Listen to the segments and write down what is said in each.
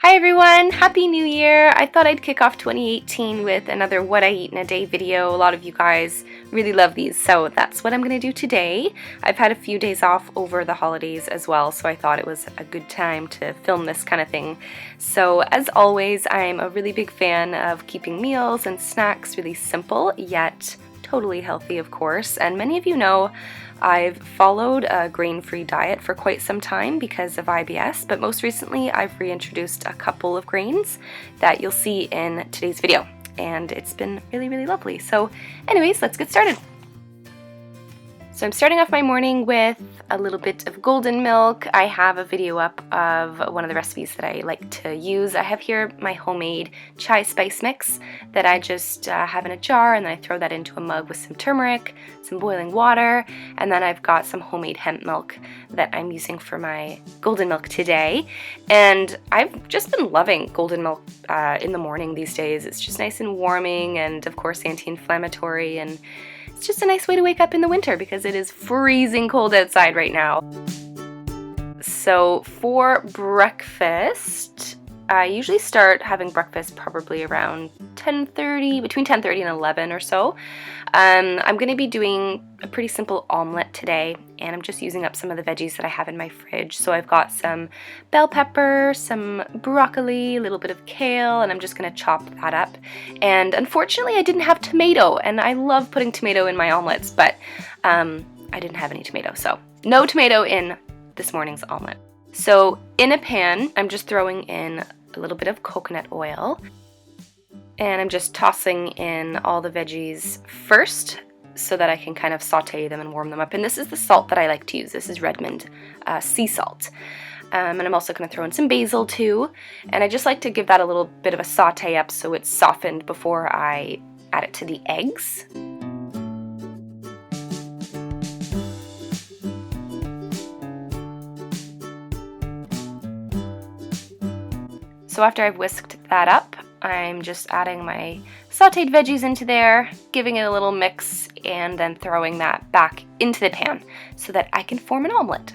Hi everyone! Happy New Year! I thought I'd kick off 2018 with another What I Eat in a Day video. A lot of you guys really love these, so that's what I'm going to do today. I've had a few days off over the holidays as well, so I thought it was a good time to film this kind of thing. So as always, I'm a really big fan of keeping meals and snacks really simple, yet totally healthy, of course. And many of you know I've followed a grain-free diet for quite some time because of IBS, but most recently I've reintroduced a couple of grains that you'll see in today's video, and it's been really lovely. So anyways, let's get started. So I'm starting off my morning with a little bit of golden milk. I have a video up of one of the recipes that I like to use. I have here my homemade chai spice mix that I just have in a jar, and then I throw that into a mug with some turmeric, some boiling water, and then I've got some homemade hemp milk that I'm using for my golden milk today. And I've just been loving golden milk in the morning these days. It's just nice and warming and of course anti-inflammatory, and it's just a nice way to wake up in the winter because it is freezing cold outside right now. So for breakfast, I usually start having breakfast probably around 10:30, between 10:30 and 11 or so. I'm going to be doing a pretty simple omelet today, and I'm just using up some of the veggies that I have in my fridge. So I've got some bell pepper, some broccoli, a little bit of kale, and I'm just going to chop that up. And unfortunately I didn't have tomato, and I love putting tomato in my omelets, but I didn't have any tomato, so no tomato in this morning's omelet. So in a pan, I'm just throwing in a little bit of coconut oil, and I'm just tossing in all the veggies first so that I can kind of saute them and warm them up. And this is the salt that I like to use. This is Redmond sea salt. And I'm also going to throw in some basil too. And I just like to give that a little bit of a saute up so it's softened before I add it to the eggs. So after I've whisked that up, I'm just adding my sauteed veggies into there, giving it a little mix, and then throwing that back into the pan so that I can form an omelet.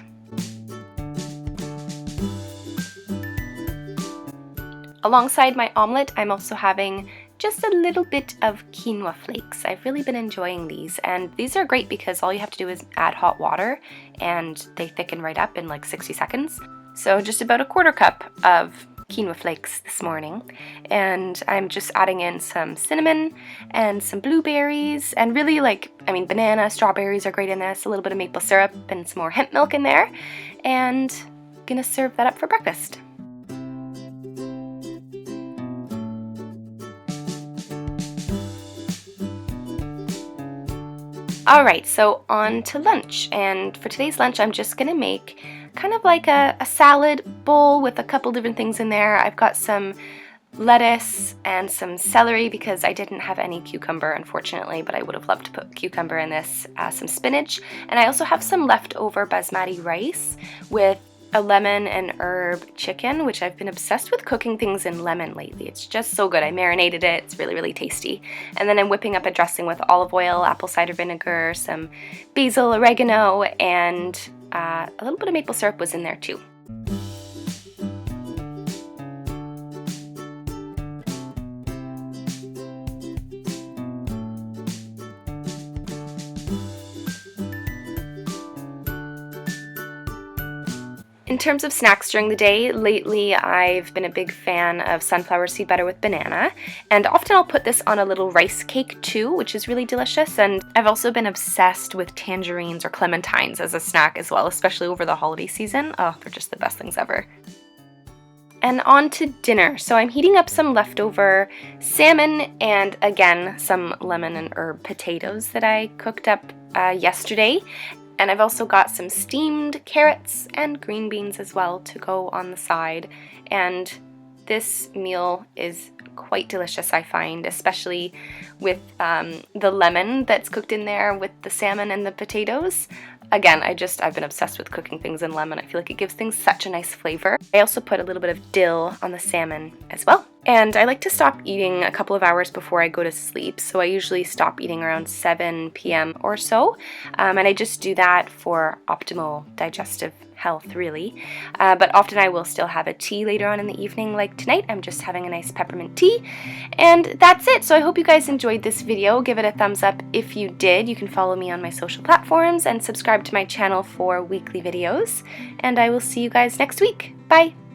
Alongside my omelet, I'm also having just a little bit of quinoa flakes. I've really been enjoying these, and these are great because all you have to do is add hot water and they thicken right up in like 60 seconds. So just about a quarter cup of quinoa flakes this morning, and I'm just adding in some cinnamon and some blueberries, and really banana, strawberries are great in this, a little bit of maple syrup and some more hemp milk in there, and gonna serve that up for breakfast. Alright, so on to lunch, and for today's lunch I'm just gonna make kind of like a salad bowl with a couple different things in there. I've got some lettuce and some celery because I didn't have any cucumber, unfortunately, but I would have loved to put cucumber in this, some spinach, and I also have some leftover basmati rice with a lemon and herb chicken, which I've been obsessed with cooking things in lemon lately. It's just so good. I marinated it. It's really tasty. And then I'm whipping up a dressing with olive oil, apple cider vinegar, some basil, oregano, and a little bit of maple syrup was in there too. In terms of snacks during the day, lately I've been a big fan of sunflower seed butter with banana, and often I'll put this on a little rice cake too, which is really delicious. And I've also been obsessed with tangerines or clementines as a snack as well, especially over the holiday season. Oh, they're just the best things ever. And on to dinner. So I'm heating up some leftover salmon and again some lemon and herb potatoes that I cooked up yesterday. And I've also got some steamed carrots and green beans as well to go on the side. And this meal is quite delicious, I find, especially with the lemon that's cooked in there with the salmon and the potatoes. Again, I've been obsessed with cooking things in lemon. I feel like it gives things such a nice flavor. I also put a little bit of dill on the salmon as well. And I like to stop eating a couple of hours before I go to sleep, so I usually stop eating around 7 p.m. or so, and I just do that for optimal digestive health, really. But often I will still have a tea later on in the evening, like tonight. I'm just having a nice peppermint tea. And that's it. So I hope you guys enjoyed this video. Give it a thumbs up if you did. You can follow me on my social platforms and subscribe to my channel for weekly videos. And I will see you guys next week. Bye!